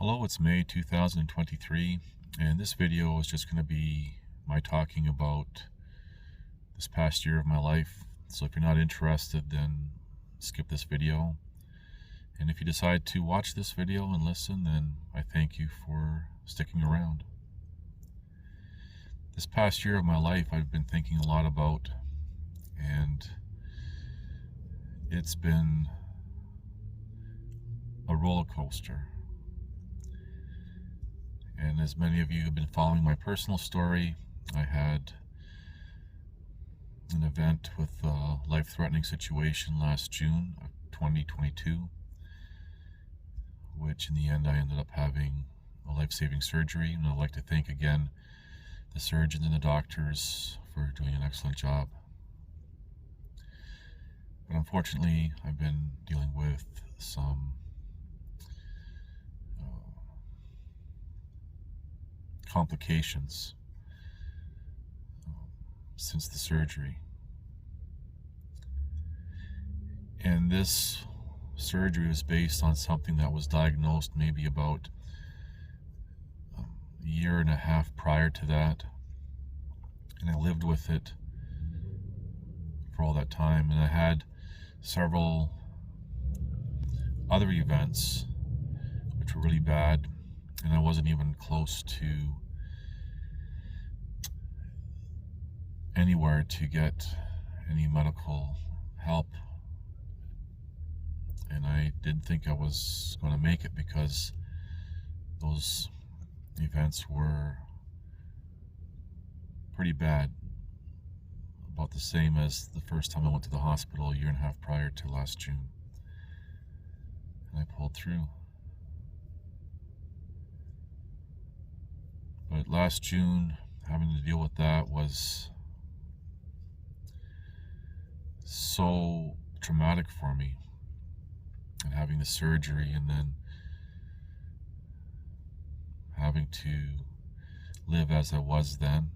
Hello, it's May 2023, and this video is just going to be my talking about this past year of my life. So if you're not interested, then skip this video. And if you decide to watch this video and listen, then I thank you for sticking around. This past year of my life I've been thinking a lot about, and it's been a roller coaster. And as many of you have been following my personal story, I had an event with a life-threatening situation last June of 2022, which in the end I ended up having a life-saving surgery. And I'd like to thank again the surgeons and the doctors for doing an excellent job. But unfortunately, I've been dealing with some complications since the surgery. And this surgery was based on something that was diagnosed maybe about a year and a half prior to that. And I lived with it for all that time. And I had several other events which were really bad, and I wasn't even close to anywhere to get any medical help. And I didn't think I was going to make it because those events were pretty bad, about the same as the first time I went to the hospital a year and a half prior to last June. And I pulled through. But last June, having to deal with that was so traumatic for me. And having the surgery and then having to live as I was then.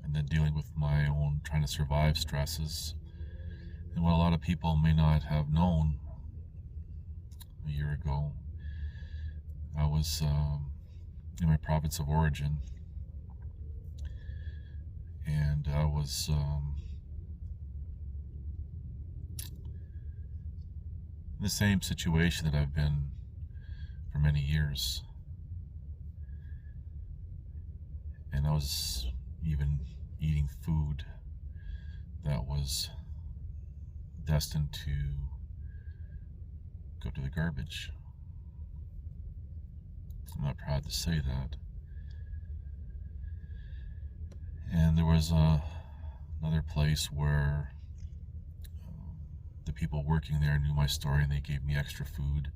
And then dealing with my own trying to survive stresses. And what a lot of people may not have known a year ago, I was in my province of origin, and I was in the same situation that I've been for many years. And I was even eating food that was destined to go to the garbage. I'm not proud to say that. And there was another place where the people working there knew my story and they gave me extra food.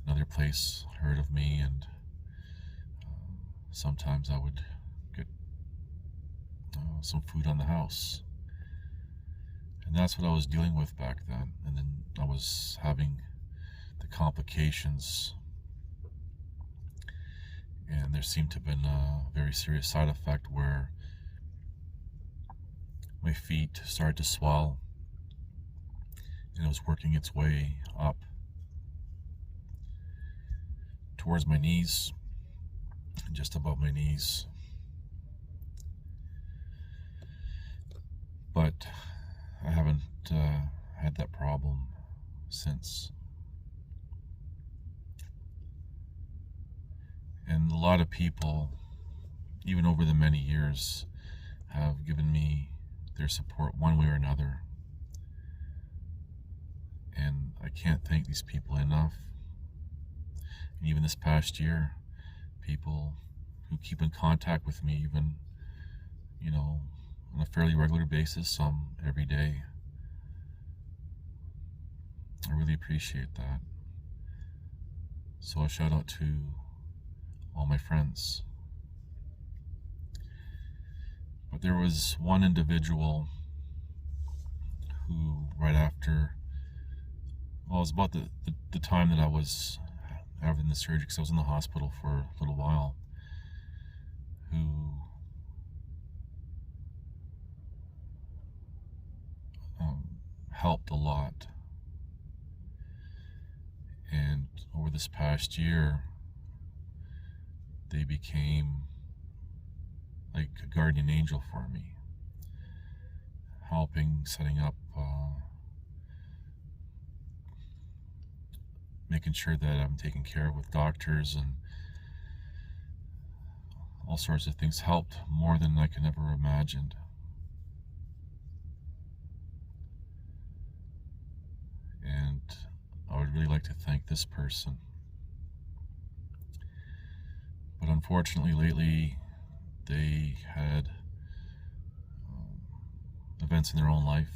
Another place heard of me, and sometimes I would get some food on the house. And that's what I was dealing with back then. And then I was having the complications, and there seemed to have been a very serious side effect where my feet started to swell, and it was working its way up towards my knees, just above my knees. But I haven't had that problem since. And a lot of people, even over the many years, have given me their support one way or another. And I can't thank these people enough. And even this past year, people who keep in contact with me, even, on a fairly regular basis, some every day. I really appreciate that. So a shout out to all my friends. But there was one individual who, right after, well, it was about the time that I was having the surgery, because I was in the hospital for a little while, who helped a lot. And this past year, they became like a guardian angel for me, helping, setting up, making sure that I'm taken care of with doctors and all sorts of things. Helped more than I could ever imagined. And I would really like to thank this person. But unfortunately, lately, they had events in their own life,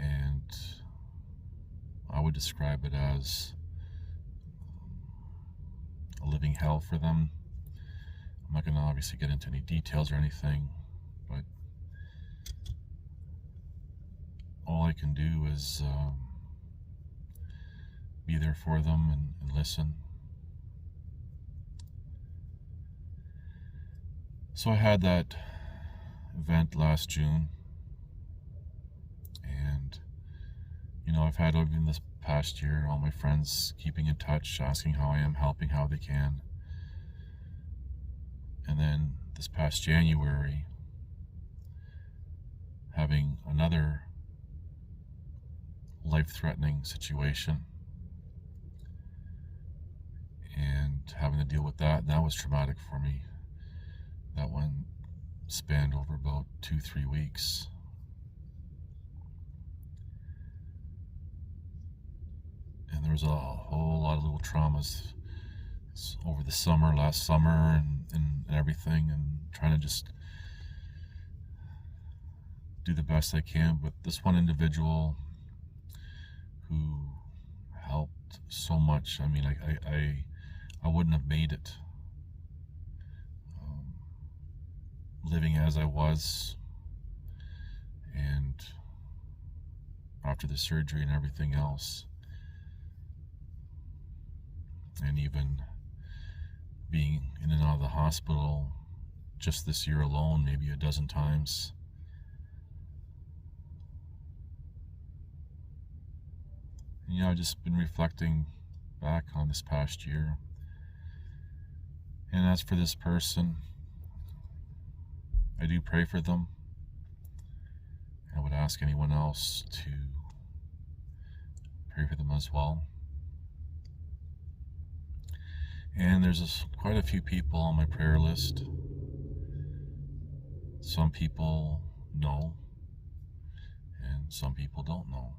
and I would describe it as a living hell for them. I'm not going to obviously get into any details or anything, but all I can do is be there for them and listen. So I had that event last June, and I've had even this past year all my friends keeping in touch, asking how I am, helping how they can. And then this past January, having another life-threatening situation and having to deal with that, and that was traumatic for me. That one spanned over about 2-3 weeks. And there was a whole lot of little traumas over the summer, last summer, and everything, and trying to just do the best I can. But this one individual who helped so much, I mean, I wouldn't have made it living as I was, and after the surgery and everything else, and even being in and out of the hospital just this year alone, maybe a dozen times. And, I've just been reflecting back on this past year. And as for this person, I do pray for them. I would ask anyone else to pray for them as well. And there's quite a few people on my prayer list. Some people know, and some people don't know.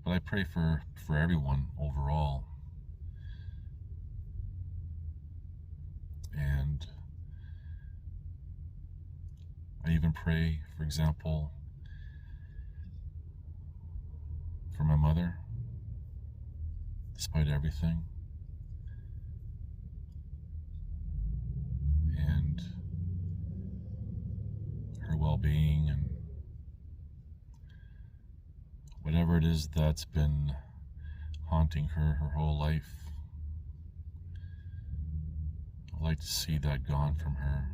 But I pray for everyone overall. And I even pray, for example, for my mother, despite everything. And her well-being and whatever it is that's been haunting her whole life. I'd like to see that gone from her.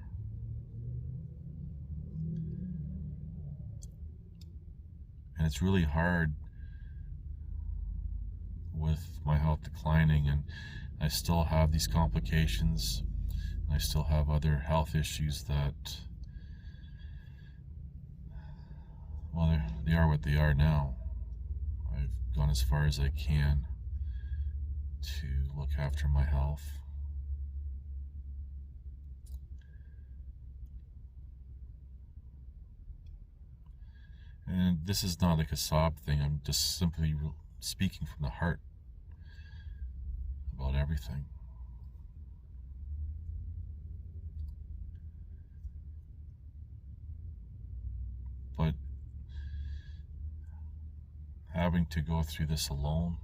And it's really hard with my health declining, and I still have these complications, and I still have other health issues that, well, they are what they are now. I've gone as far as I can to look after my health. And this is not like a sob thing. I'm just simply speaking from the heart about everything. But having to go through this alone,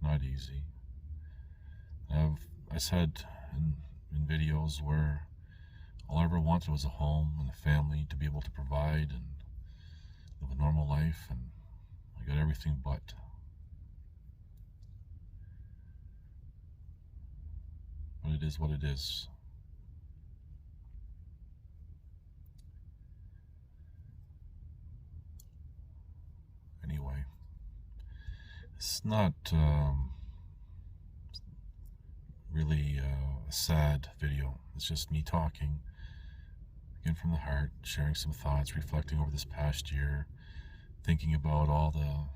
not easy. I said in videos where all I ever wanted was a home and a family to be able to provide and live a normal life, and I got everything but. But it is what it is. It's not really a sad video. It's just me talking, again from the heart, sharing some thoughts, reflecting over this past year, thinking about all the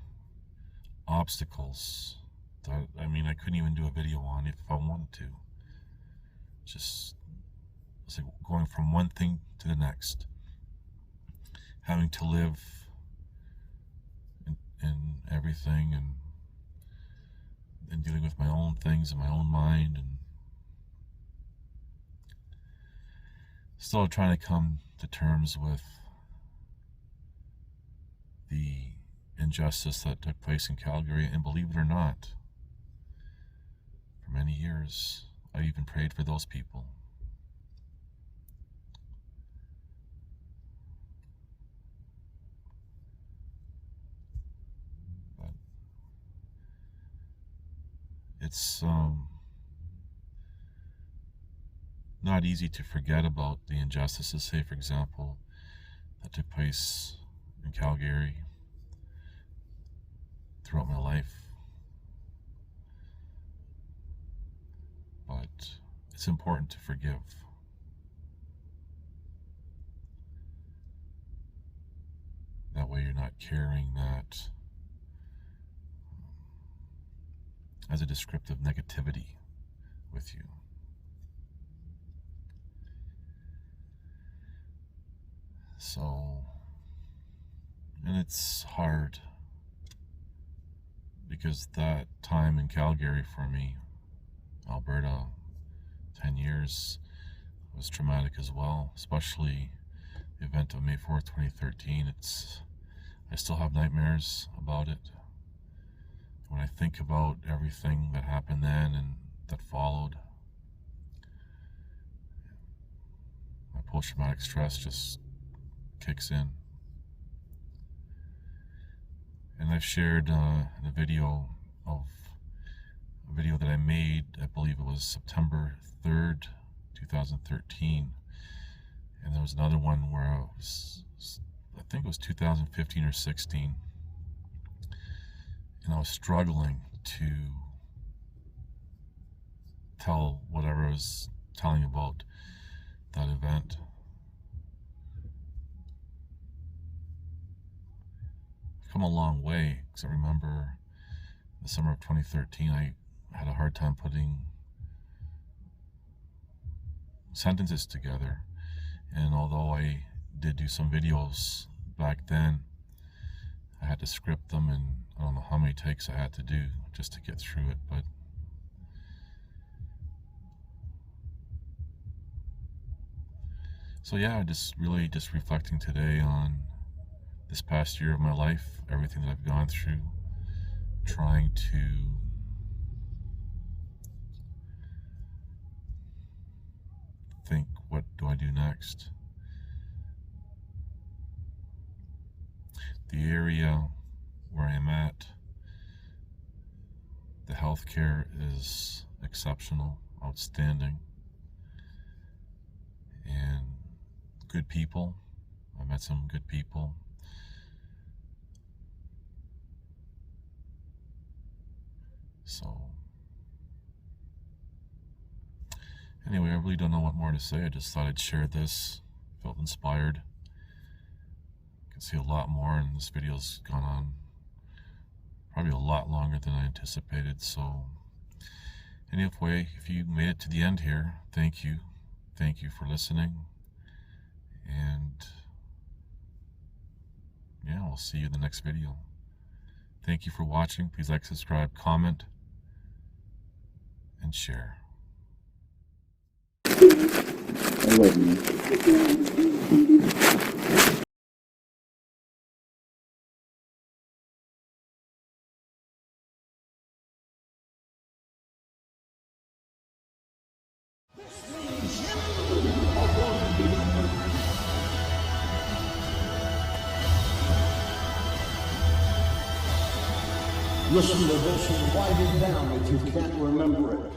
obstacles that, I couldn't even do a video on if I wanted to. Just, it's like going from one thing to the next, having to live in everything, and dealing with my own things in my own mind, and still trying to come to terms with the injustice that took place in Calgary. And believe it or not, for many years I even prayed for those people. But it's not easy to forget about the injustices, say for example, that took place in Calgary throughout my life. But it's important to forgive. That way you're not carrying that as a descriptive negativity with you. So, and it's hard because that time in Calgary for me, Alberta, 10 years, was traumatic as well, especially the event of May 4th, 2013. I still have nightmares about it. When I think about everything that happened then and that followed, my post-traumatic stress just kicks in. And I've shared in a video that I made, I believe it was September 3rd, 2013. And there was another one where I think it was 2015 or 16. And I was struggling to tell whatever I was telling about that event. I've come a long way, because I remember the summer of 2013, I had a hard time putting sentences together. And although I did do some videos back then, I had to script them, and I don't know how many takes I had to do just to get through it. But so yeah, just reflecting today on this past year of my life, everything that I've gone through, trying to think, what do I do next? The area where I am at, the healthcare is exceptional, outstanding, and good people. I met some good people. So anyway, I really don't know what more to say. I just thought I'd share this. Felt inspired. You can see a lot more, and this video's gone on probably a lot longer than I anticipated. So anyway, if you made it to the end here, thank you. Thank you for listening. And yeah, we'll see you in the next video. Thank you for watching. Please like, subscribe, comment, and share. I love you. Listen to this and write it down if you can't remember it.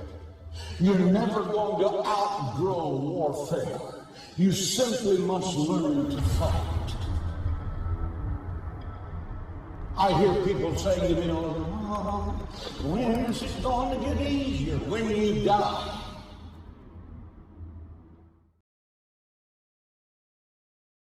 You're never going to outgrow warfare. You simply must learn to fight. I hear people saying to me, oh, when is it going to get easier? When you die.